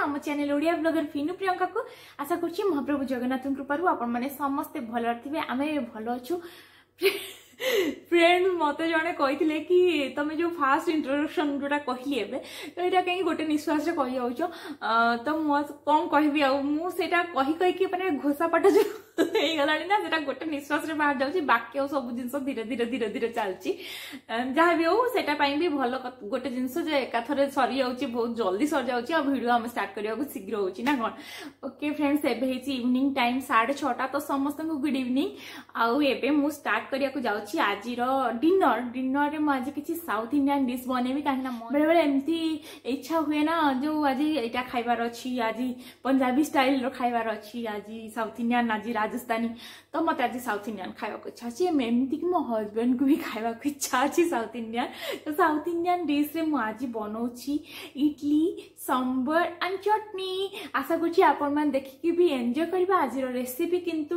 आम channel Odia blogger फिनु प्रियंका को आशा करुच्ची महाप्रभु जगन्नाथ कृपारू आपण मैंने समस्ते भल थे आम भल अच्छु। फ्रेंड मत जड़े कही कि तुम जो फास्ट इंट्रोडक्शन जोटा कहली एबे तो यहाँ कहीं गोटे निश्वास कही जाऊच तो कौन कहबी मुझे कही कहीकि मैंने घोषापाठ जो गला ना से गोटे निश्वास बाहर जाऊँगी बाकी सब जिन धीरे धीरे धीरे धीरे चलती जहाँ भी हो सेटाई भी भल गोटे जिनस एकाथरे सरी जाऊँगी बहुत जल्दी सरी जाऊँगी और वीडियो आम स्टार्ट करने शीघ्र होची ना कौन। ओके फ्रेंड्स एबे इवनिंग टाइम 6:30 तो समस्त को गुड इवनिंग आउ एबे मु स्टार्ट करने जाऊँगी आज डिनर डिनर में आज किसी साउथ इंडियन डिश बनैबी कहीं बेले बेले एमती इच्छा हुए ना जो आज यहाँ खाइबार अच्छी आज पंजाबी स्टाइल खाइबार अच्छी आज साउथ इंडियन आज राजस्थानी तो मत आज साउथ इंडियन खावा इच्छा अच्छी एमती कि मो हजबैंड को भी खावा इच्छा अच्छी साउथ इंडियन तो साउथ इंडियन डिश रे मु आज बनाऊँगी इडली सांबर एंड चटनी। आशा करुच्ची आपण मैंने देखिकी भी एंजॉय करबा आज रेसिपी किंतु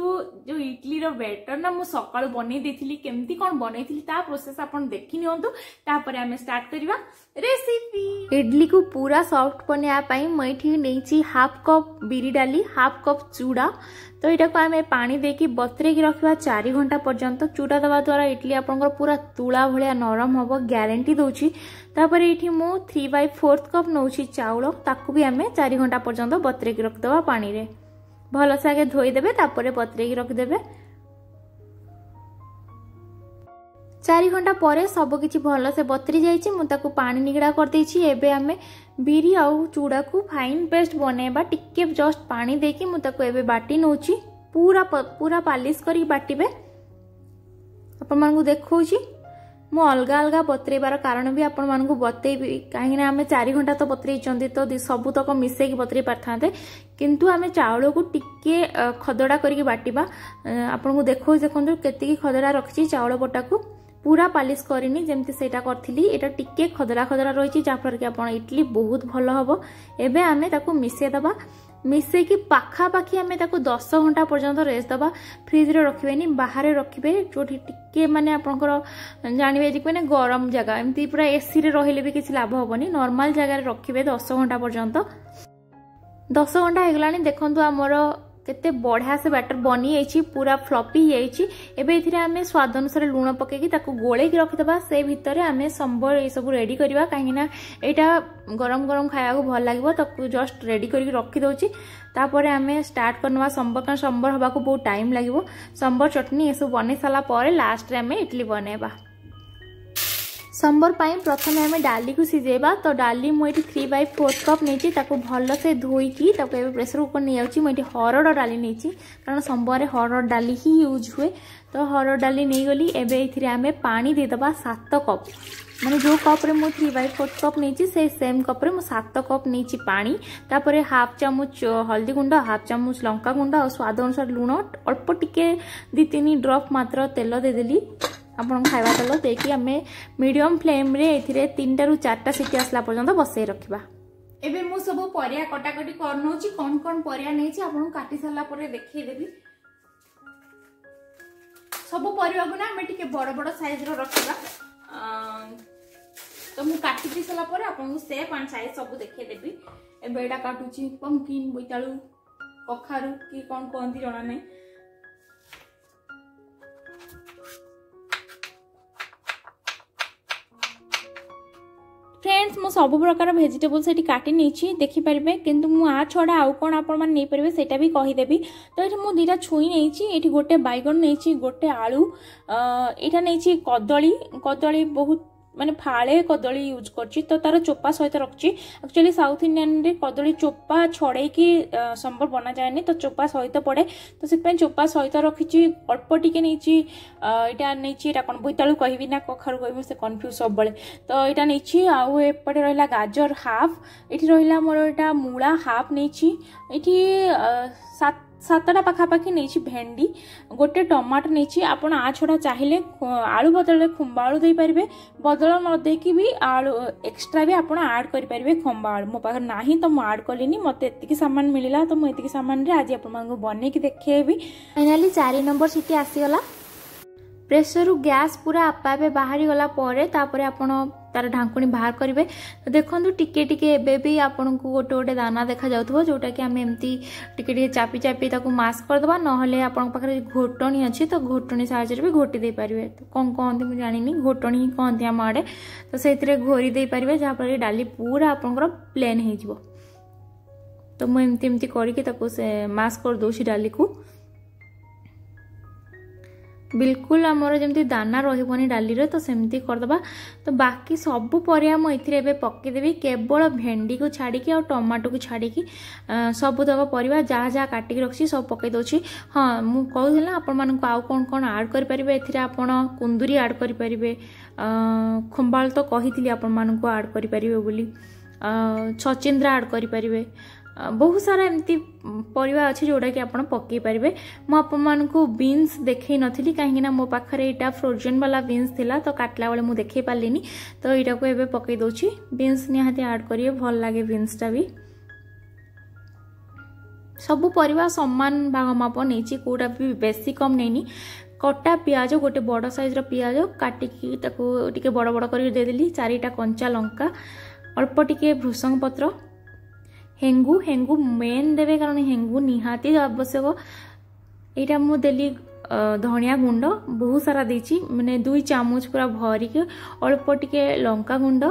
जो इडली रो बैटर ना मु सकाळु बनै देथिली केमती कोन बनैथिली ता प्रोसेस आपण देखि नियंतु तापर आमे स्टार्ट करबा रेसिपी। इडली को पूरा सॉफ्ट बनया पई मैठी नेची हाफ कप बिरी डाली हाफ कप चूड़ा तो यहाँ को आम पानी देकी बतरेकी रखा 4 घंटा पर्यंत चूड़ा दवा द्वारा इडली आपंकर पूरा तुला भाया नरम हम ग्यारंटी दूची। तापर ये मु 3/4 कप नौ चाउल ताकू भी आम 4 घंटा पर्यंत बतरेकी रखिदेवा पानी रे भलसे आगे धोईदेवे तापर बतरेकी रखिदेवे 4 घंटा पर सबकि भलसे बतरी जाइए मुझे पानी निगड़ा कर देछि। एबे आमे बिरी आउ चूड़ा को फाइन पेस्ट बनैबा टिके जस्ट पानी देकी मुझे बाटी नौची पूरा पूरा पालिश करी बाटिबे आपण मानकु देखौछि मु अलगा अलगा बतरेबार कारण भी आपण मानकु बतेबी कहीं आमे 4 घंटा तो बतरेइचंती तो सबु तक मिसेकी बतरे पारथांते किंतु आमे चावल को टिके खदड़ा करके बाटिबा आपण को देखंतु केतिकी खदड़ा रखछि चावल बटा को पूरा पालिश करनी जमती सेटा करथिली एटा टिके खदरा खदरा रही जहाँफल कि आपण इडली बहुत भल हम। एबे आमे ताकू मिसे दबा मिसे कि पाखापाखि आमे ताकू 10 घंटा पर्यंत रेस्ट दबा फ्रिज रे रखिबेनी बाहर रखिबे जो टिके माने आपनकर जानिबे जे माने गरम जगह एमती पूरा एसी रे रहिले भी किछि लाभ होबनी नॉर्मल जगह रे रखिबे 10 घंटा पर्यंत 10 घंटा हेगलानी देखंतु हमर केते बढ़िया से बैटर बनी जाइए पूरा फ्लपी जाइए। एबे इथिरे आमे स्वाद अनुसार लूण पकेकी ताकू गोले की रखिदबा से भितर आमे संबर ए सब रेडी करबा काहे ना एटा गरम गरम खाया को भल लागबो ताकू जस्ट रेडी करके रखि दोची तापर आमे स्टार्ट करनवा संबर का संबर हबा को बहुत टाइम लागबो संबर चटनी ए सब बनै साला पर लास्ट रे आमे इडली बनेबा। संबर पाई प्रथम आम डाली को सीझेबा तो डाली मुझे 3/4 कप नहीं ताको भल से धोईकी प्रेसर कुकर नहीं जाऊँगी मुझे हरड़ डाली नहीं कारण संबर हरड़ डाली ही यूज हुए तो हरड़ डाली नहीं गली। एबे इथिरे आमे पानी देदबा 7 कप माने जो कप रे मु 3/4 कप नहीं से सेम कप रे मु 7 कप नहीं पानी तापर हाफ चामच हल्दी गुंड हाफ चामच लंका गुंड और स्वाद अनुसार लुण अल्प टिके 2-3 ड्रॉप मात्र तेल देदेली आपण खाइबा तेल देकी आमे मीडियम फ्लेम रे एथिरे 3 टा 4 सीटी आसला पर्यंत बसई रखिबा। एबे मु सब परिया कटाकटी करनोची कोन कोन परिया नेछि आपण काटी साला परे देखै देबी सब परिया को ना हमें टिके बड़ बड़ साइज रो रखिबा तो मु काटी दी साला परे आपण को शेप एंड साइज सब देखै देबी। एबे एटा काटुची पंकिन बोइताळू कखारू की कोन कोंती जणा नै फ्रेंड्स मु सब प्रकार भेजिटेबल्स एटी काटी नहीं देखिपारे किंतु मु आ छड़ा आउ कौन आपण मैंने नहीं पारे सेटा भी कहीदेवी तो ये मुझे 2टा छुई नहीं गोटे बैगन नहीं गोटे आलू यहाँ नहीं कदली कदली बहुत माने फाळे कदली यूज करची तो तार चोपा सहित रखची एक्चुअली साउथ इंडियन रे कदली चोपा छड़े की संबर बना जाए तो चोपा सहित पड़े तो से चोपा सहित रखी अल्प टिके नहीं यहाँ नहीं कौन बोईतालू कहबी ना कखारू कहबी से कन्फ्यूज सब बेले तो यहाँ नहीं आउ एपटे रहा गाजर हाफ ये रहा मोर यहाँ मूला हाफ नहीं ये 7टा पाखापाखि नहीं भेंडी गोटे टमाटर नहीं आपण आ छड़ा चाहिए आलू बदल खुंबा आलू दे पारे बदल न देकी भी आलू एक्स्ट्रा भी आपण ऐड कर पारे खंबा आलू मो पाखर नाही तो मुझे ऐड कलिनी मत एतिकी सामान मिलला तो मुझे सामान रे आज आपण बने की देखेबी। फाइनली 4 नंबर सीटी आसीगला प्रेसर गैस पूरा आपे बाहरी गला परे तापरे आपण तार ढांकुणी बाहर करेंगे। तो देखो टिके टिके एबे भी आपन को गोटे गोटे दाना देखा जाउथबो जोटा कि आम एमती टिके टिके चापी चापी ताको मास करदबा नहले आपन पाखरे घोटणी अछि तो घोटणी साहाय्य भी घोटी दे पारिबे। तो कौन कहते मुझे जानिनी घोटणी ही कहते आम आड़े। तो से घोरी दे पारिबे जहाँफल डाली पूरा आपनकर प्लेन हो जिवो। तो मुझे एमती एमती करके ताको से मास कर दोछि डाली को बिल्कुल आमर जमती दाना रही डाली रे। तो सेमती करदबा। तो बाकी सबू परिया मुझे पकईदेवी केवल भेंडी को छाड़ी और टमाटो को छाड़ी सबू तक परिया जहाँ जहाँ काटिक रखी सब पकई दूसरी। हाँ मुझे कहूँ ना आपण मानक आउ कौन कौन आड करेंगे आपण कुंदुरी आड करेंगे खंबाल तो कही आपण मानक आड करेंगे बोली छचिंद्रा आड करेंगे बहुत सारा एमती परिवा अच्छे जोड़ा कि आप पकई पारे। मुझे बीन्स देखई नी कहीं मो पाखे यहाँ फ्रोजेन वाला बीन्स थिला तो काटला बेले मुझे देखई पार्लिनी। तो यहाँ को एबे पकई दोछि बीन्स निहाती ऐड करिए भल लगे बीन्सटा भी। सबू परिवा समान भाग माप नहीं कोटा भी बेसी कम नहीं। कटा पियाज गोटे बड़ साइज पियाज काटिकी टिके बड़ बड़ कर देदेली 4टा कंचा लंका अल्प टिके भृषंग पत्र हेंगू हेंगू मेन देवे कारण हेंगू निहाती आवश्यक। यहाँ मुझे देली धनिया गुंड बहुत सारा देची माने 2 चामच पूरा भरिक अल्प टिके लंका गुंड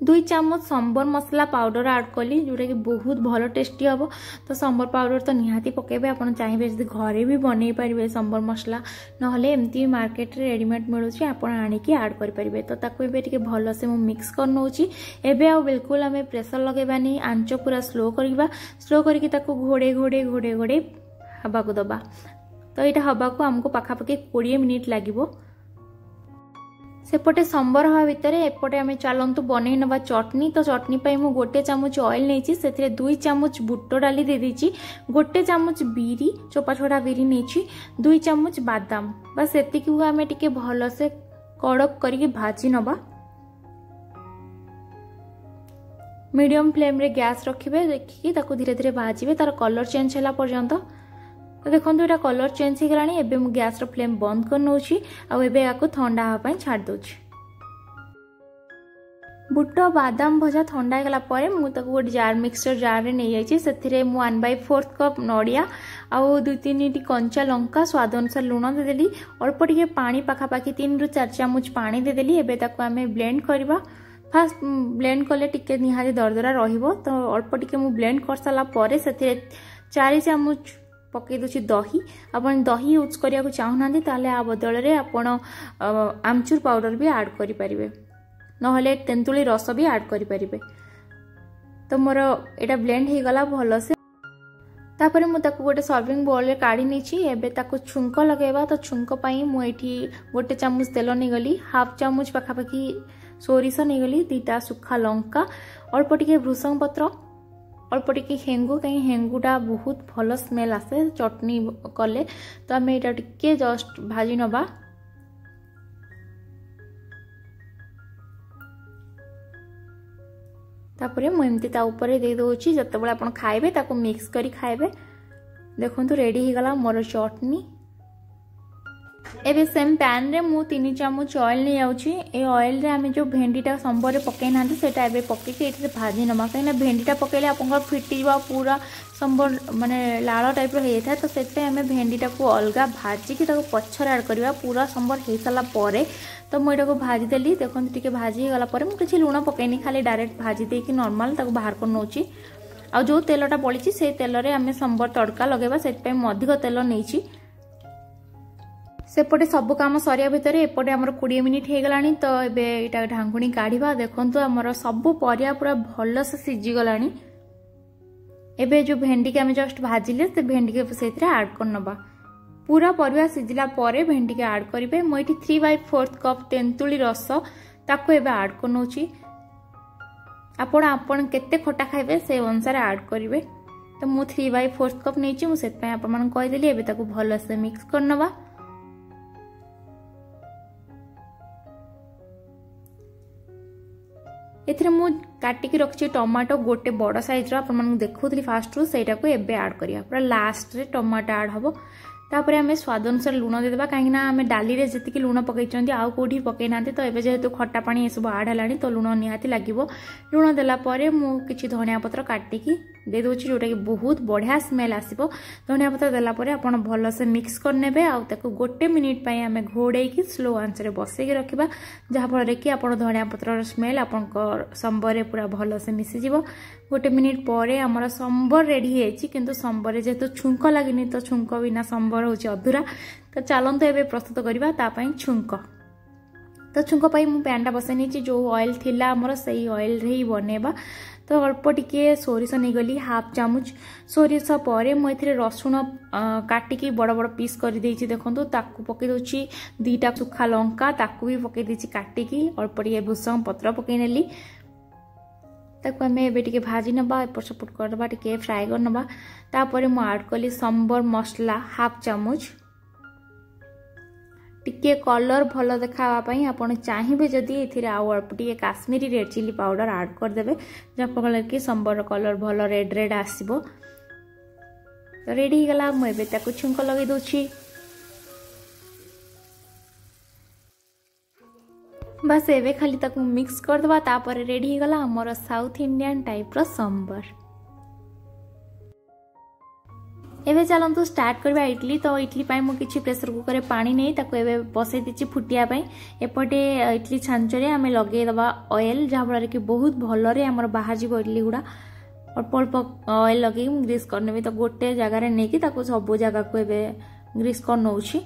2 चामच सांबर मसला पाउडर ऐड कली जोटा कि बहुत भल टेस्टी हम। तो सांबर पाउडर तो निहाती पकेबे आपन चाहिए जब घरे भी बनै पारे सांबर मसला नहले एमती मार्केट रे रेडीमेड मिलूची आपन आनिकी ऐड करि परिबे। तो ताको एबे टिके भल से मु मिक्स कर नउची। एबे आ बिल्कुल हमें प्रेशर लगेबानी आंच पूरा स्लो करबा स्लो करके ताको घोड़े घोड़े घोड़े घोड़े हवा को दबा। तो यहाँ हवा को हमको पाखापाखि 20 मिनिट लागिबो। सेपटे सांबर हवा भितर एपटे आम चलतु बनई नवा चटनी। तो चटनी पाई मु 1 चामच ऑयल नहीं से 2 चामच बुट डाली दे देची 1 चामच बीरी चोपा छोड़ा बीरी नहीं 2 चामच बादाम बस एतिक आम टिके भल से कड़क करके भाजी नवा। मीडियम फ्लेम रे गैस रखिबे देखिए ताको धीरे धीरे भाजिबे तार कलर चेंज होला पर्यंत। तो देखो यहाँ कलर चेंज हो गलानी एबे मु गैस रो फ्लेम बंद कर नउची आ एबे याको ठंडा हवा छाड़ दोची। बुट बादाम भजा ठंडा गला परे मु ताको गोटे जार मिक्सचर जार रे नै जाइछि सेथिरे मु 1/4 कप नडिया आउ 2-3 टी कंचा लंका स्वाद अनुसार लूण दे देली अल्प टिके पानी पाखापाखि 3 ରୁ 4 चामच पानी दे देली। एबे ताको आमे ब्लेंड करबा। फास्ट ब्लेंड कले टिके निहाती दरदरा रहिबो। तो अल्प टिके मु ब्लेंड कर साला परे सेथिरे 4 चामच पकई दूसरी दही आपन दही यूज करिया को चाहना ताले आ बदल रे आपन आमचूर पाउडर भी ऐड करि परिबे नहले तेंतुली रस भी ऐड करि परिबे। तो मोर एटा ब्लेंड हे गला भलो से। तापरे मु ताको गोटे सर्विंग बोल रे काढी नेछि। एबे ताको छुंक लगेबा। तो छुंक पई मु एठी 1 चामच तेल नै गली 1/2 चामच पाखापाखि सोरिष नै गली 2टा सुखा लंका अल्प टिके भृषंग पत्र अल्प टिके हेंगू कहीं हेंगूटा बहुत भल स्मेल आसे चटनी कले। तो आम यहाँ टिके जस्ट भाजी नवा। तापरे मु एमती ता ऊपर दे दोछि जते बेला आपण खाइबे ताको मिक्स करी खाइबे। देखंतु रेडी हो गला मोर चटनी। एबे सेम पैन रे मु 3 चामच ऑयल नहीं आउची। ए ऑयल रे आमे जो भेंडीटा संबर रे पकई नांती सेटा एबे पकई के एठे भाजी नमा कहिना भेंडीटा पकईले आपन फिटी जा पूरा संबर माने लाल टाइप रो हे था। तो सेते आमे भेंडीटा को अलगा भाजी के ताको पछर ऐड करबा पूरा संबर हे साला परे। तो मु एटा को भाजी देली देखन टिके भाजी गला परे मु किछि लूण पकईनी खाली डायरेक्ट भाजी दे कि नॉर्मल ताको बाहर कर नउची। आ जो तेलटा पड़ीची से तेल रे आमे संबर तड़का लगेबा सेत पे म अधिक तेल नैची। सेपटे सब काम सरिया भितर एपटे आमर 20 मिनिट हो गलानी। तो एबे एटा ढांकुणी काढ़िबा। देखंतु आमर सब परिया पूरा भल से सिझी गलानी। एबे जो भेंडी के आमे जस्ट भाजिले से भेंडी के सेथरे ऐड कर नबा। पूरा परिया सिझिला परे भेंडी के ऐड करिवे। मु एठी 3/4 कप तेंतुली रस ताको एबे ऐड कर नउची। आपण केते खट्टा खाइबे से अनुसार ऐड करिवे। तो मु 3/4 कप नैची मु सेत पे आपण मन कहि देली। एबे ताको भल से मिक्स कर नबा। एथरे मु काटिकी रखछि टमाटो गोटे बड़ साइज रो आपण मन देखौतली फास्ट रो सेटा को एबे ऐड करिया पूरा लास्ट रे टमाटो ऐड हबो। तापर आम स्वाद अनुसार लुण देदेबा कहीं आम डाली रे जी लुण पकई आउ कौटी पकई ना तो ये जेहेतु खट्टा पानी ये सब आड है तो लुण निहाती लगे लुण देलापर मुझे धनिया पत्र काटिकी दे दूची जोटा कि बहुत बढ़िया स्मेल आसो धनिया पत्र देलापर आप भलसे मिक्स करने आउ गोटे मिनिट आम घोड़े स्लो आंच में बसैक रखा जहाँफल कि आप धनिया पत्र स्मेल आप संबर पूरा भलसे मिसीज गोटे मिनिट पर आमर संबर रेडी होती किंतु संबर जेहेतु छुंक लगे तो छुंक बिना संबर हूँ अधूरा तो चलते एवं प्रस्तुत करवा छुंक तो छुंक मुझे पैनटा बसई नहीं जो ऑयल थिला आमर से ऑयल रे ही बनैबा तो अल्प टिके सोरिष नहीं गली हाफ चामच सोरिष पर मुझे रसुण काटिकी बड़ बड़ पीस कर देछि देखंतु ताकू पकई दोछि 2टा सुखा लंका ताकू भी पकई देछि काटिकी अल्प टिके भुसंग पत्र पकई नेली ताकू आम ए भाजी नबा एपट सेपट करदबा टिके फ्राए कर नबा तापर मु ऐड कली संबर मसला हाफ चामच टिके कलर भल देखापी आपड़ चाहिए जदि ये आउ अल्प टे Kashmiri red chilli powder add करदे जहाँफल कि संबर कलर भल रेड रेड आसो तो रेडी हो गला मुझे छुंक लगे दूची बस एवं खाली ताकू मिक्स करदबा तापर रेडी हो गला हमर साउथ इंडियन टाइप रो संबर एवं चलतु स्टार्ट करवा इडली तो इडली मुझे किसी प्रेसर कुकर पानी नहीं ताको एवं बसई दी फुटियापाई एपटे इडली छांचरे आम लगेदबा ऑयल जहाँफल कि बहुत भलरे आमर बाहर जीव इडली गुड़ा अल्प अल्प ऑयल लगे ग्रीस करने तो गोटे जगार नहीं सब जगह को एवं ग्रीस कर नौछि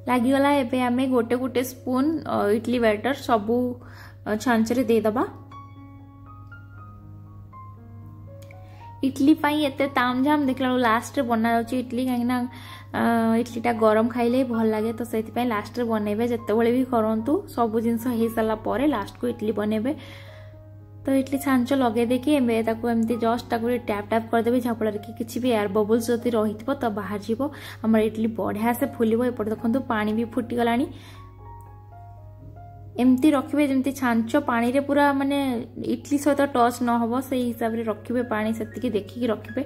लगिगला एवं आम गोटे गोटे स्पून इडली बैटर सबू छांचरे देदबा इडली एते तामझाम देखला लास्ट बना जाउची इडली कहीं इडलीटा गरम खाइले भल लगे तो से लास्ट बनइबे जितेबाला भी करंतु सब जिनस हो सारा पर लास्ट को इडली बनइबे तो इडली छांच लगे देखिए एमती जस्ट टैप टैप करदे जहाँफल कि किसी भी एयर बबल्स जदि रही तो बाहर जीव आम इडली बढ़िया से फुल एपटे देखो पानी भी फुटीगला एमती रखिए जमती छांच पानी रे पूरा माने इडली सहित टच न हो से हिसाब से रखिए पानी से देखिकी रखिए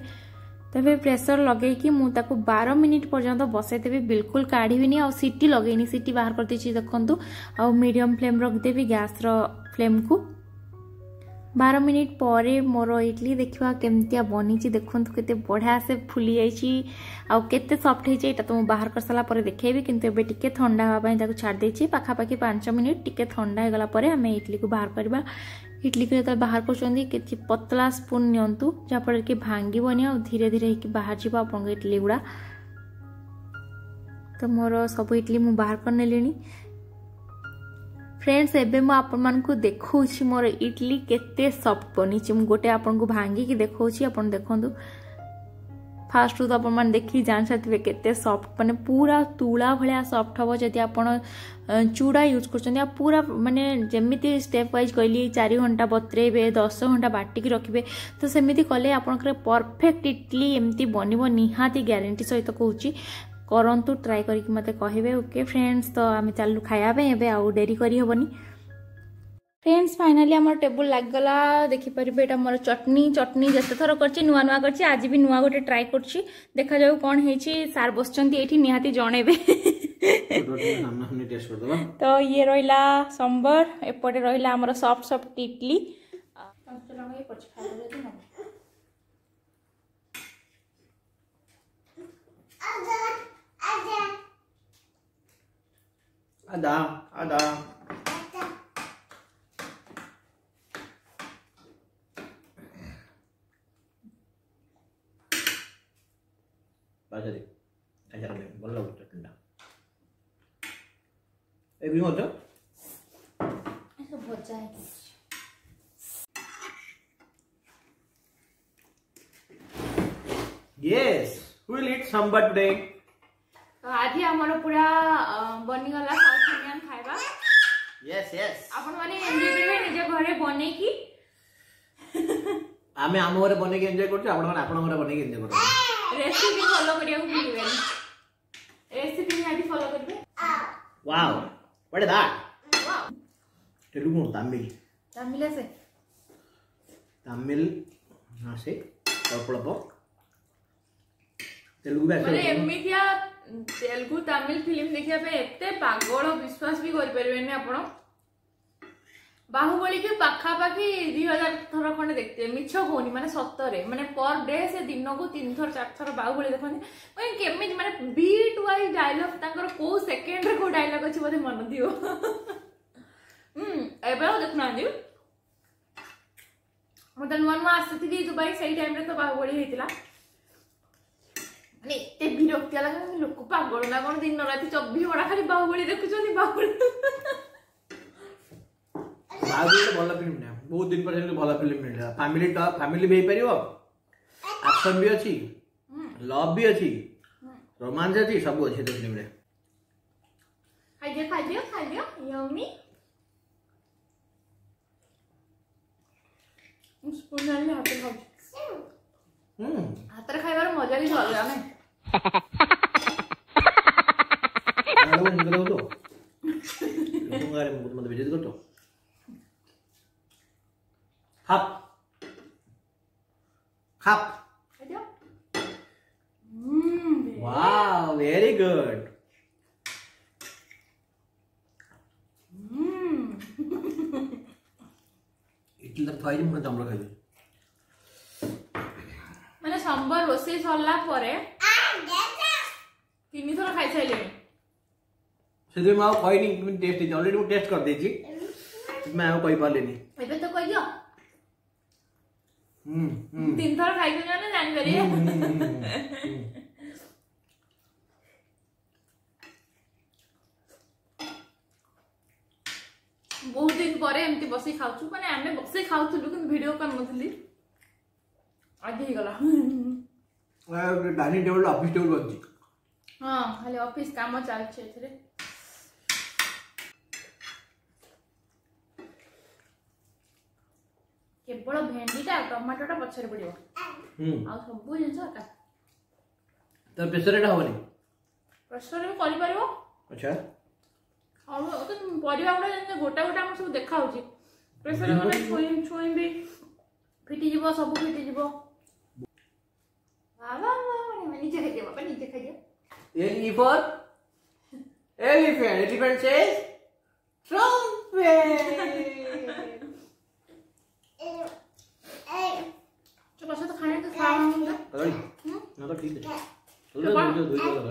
तबे प्रेसर लगे मुझे 12 मिनिट पर्यंत बसईदेवी बिल्कुल काढ़ी आ सीटी लगेनी सीटी बाहर कर दी देखु आ मीडियम फ्लेम रखदेवी गैस फ्लेम को 12 मिनिट पर मोर इडली देखा केमतिया बनी देखु केते बढ़िया से फुली जाइए केते सॉफ्ट होइए तो मुझे बाहर कर सारा देखेबी किंतु एबे टिके ठंडा होगा छाड़ देछि पाखापाखि 5 मिनिट टिके ठंडा हो गला परे आमे इडली को बाहर करबा इडली को जो बाहर कर पतला स्पून नियंतु जहाँफल कि भांगीबनी आ धीरे धीरे बाहर जीव आप इडली गुड़ा तो मोर सब इडली मु बाहर कर नेलिनी फ्रेंड्स एबे मु आपन मान को देखौछि मोर इडली केते सॉफ्ट बनी छि मु गोटे आपन को भांगी की देखौछि आपन देखंतु फास्ट तो आपन मान देखि जान सकते केते सॉफ्ट माने पूरा तुला भलिया सॉफ्ट हबो जदि आपन चूड़ा यूज करछन पूरा माने जेमिति स्टेप वाइज कहली 4 घंटा बतरेबे 10 घंटा बाटी की रखिबे तो सेमिति कले आपन परफेक्ट इडली एमती बनिबो निहाती ग्यारंटी सहित कहूछि करंतु ट्राई करके मते कहिबे ओके फ्रेंड्स तो आम चलू खाइबा एबे आउ डेरी करी हबनी फ्रेंड्स फाइनली आम टेबुल लग गला देखि परिबे एटा मोर चटनी चटनी जते थर करछि नुआ नुआ करछि आज भी नुआ गोटे ट्राई करछि देखा जाऊ कोन हेछि सार बसचंती एठी निहाती जणेबे तो ये रहिला संबर एपटे रहिला हमर soft soft idli ada baca deh ajar deh boleh udah tenda bingung tuh itu bocah yes who will eat sambar today तो आज हमर पूरा बनी गला साउथ इंडियन खाइबा यस यस आपण माने एन्जॉय करबे निजे घरे बने की आमे आम घरे बने के एन्जॉय करछु आपण माने आपण घरे बने के एन्जॉय करबे रेसिपी फॉलो करिया भूलिबे रेसिपी आदि फॉलो करबे wow what is that wow Telugu Tamil से तमिल ना से अल्प तेलुगु में माने एमितिया तेलुगु तमिल फिल्म देखिया पे एते पागल विश्वास भी करि परिबेनी आपण बाहुबली के पाखापाखि 2000 थर खंडे देखते मिछ होनी माने सत्तरे माने पर डे से दिन को 3 थर 4 थर बाहुबली देखते माने केमिति माने बीट वाइज डायलॉग तांकर को सेकंड रे को डायलॉग अछि बोले मन दियो एबे देखना दियो मते नुआ आसीथि दुबई सही टाइम रे तो बाहुबली हेतिला माने एते विरक्ति लगा लोक पागल ना कोन दिन राति 24 घंटा खाली बाहुबली देखुछनी बाहुबली बाहुबली भल फिल्म ना बहुत दिन पर भल फिल्म मिलला फैमिली भी परिबो एक्शन भी अछि लव भी अछि रोमांस अछि सब अछि तो फिल्म रे खाइ दियो यम्मी स्पून डाली हाथ में खाऊ हाथ रे खाइबार मजा भी अलग ना आलो निकलो तो तुंगारे मत भेज दो तो Cup. Wow, very good. Idli तक खाई मन तमरा खाई माने सांबर रोसे सरला परे तीन थोड़ा खाई छाइले सेदे मां कोई नहीं टेस्ट ऑलरेडी मैं टेस्ट कर देची मैं कोई पालेनी एबे तो कहियो 3 थर खाई के ना जान करिए बहुत दिन परे एमती बसी खाउछु माने आमे बसी खाउथुलु किन वीडियो कर नथली आज ही गला डाइनिंग टेबल ऑफिस टेबल बनची हां खाली ऑफिस काम चल छे एथरे केवल भेंडीटा टमाटोटा पछरे पड़ियो आ सब जिंस का तो प्रेशर एटा होनी प्रेशर में करि परियो अच्छा और तो परिवा गुडा जने गोटा गोटा हम सब देखा होची प्रेशर में छोई भी फिटी जीवो सब फिटी जीवो बाबा नीचे खाइए बाबा नीचे खाइए L for elephant says trumpet चोपा से तो खाने के खाऊंगा ना तो ठीक है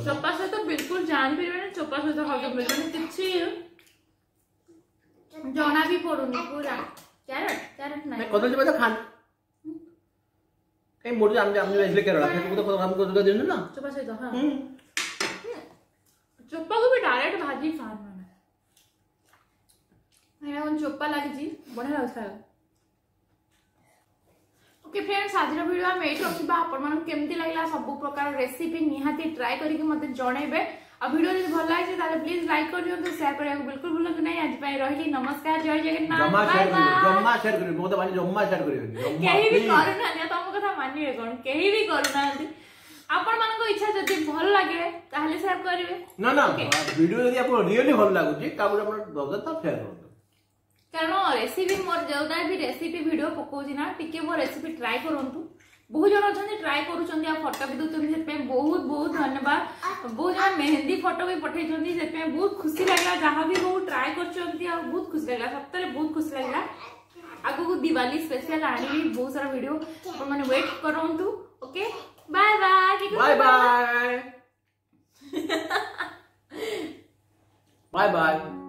चोपा से तो बिल्कुल जान भी नहीं चोपा से तो खाके बिल्कुल किछि जाना भी पड़ुनी पूरा कैरेट नहीं मैं कदल चोपा तो खान कहीं मोटे आम इसलिए कर रहा है तो हम को तो देना ना चोपा से तो हां चोपा को भी डायरेक्ट भाजी खाना मैंने उन चोपा लगी जी बढ़िया लाग ओके फ्रेंड्स आज वीडियो हम एट रखा आपण मन केमती लागला सब प्रकार रेसिपी निहाती ट्राई करके मते जणेबे आ वीडियो जदि भल लागे ताले प्लीज लाइक कर दियौ शेयर करिया बिल्कुल भूलंतु नहीं आज पई रहिली नमस्कार जय जगन्नाथ जम्मा शेयर करियो मो तो माने जम्मा शेयर करियो केही भी करू ना तुम कथा मानिए कोन केही भी करू ना आपण मन को इच्छा जदि भल लागे ताले शेयर करिवे ना ना वीडियो जदि आपण रियली भल लागुची काबू आपण दो तो शेयर करू कारण रेसिपी मोर जोदा भी रेसिपी वीडियो पकोजी ना टिके मो रेसिपी ट्राई करंतु बहुत जन अच्छा ट्राई करूछन आ फोटो भी दोचन से बहुत बहुत धन्यवाद बहुत जन मेहंदी फोटो भी पठेछन से बहुत खुशी लागला जहां भी बहुत ट्राई करछन आ बहुत खुशी लागला सत्तरे बहुत खुशी लागला आगु को दिवाली स्पेशल आनी बहुत सारा वीडियो अपन माने वेट करंतु okay bye bye bye bye bye bye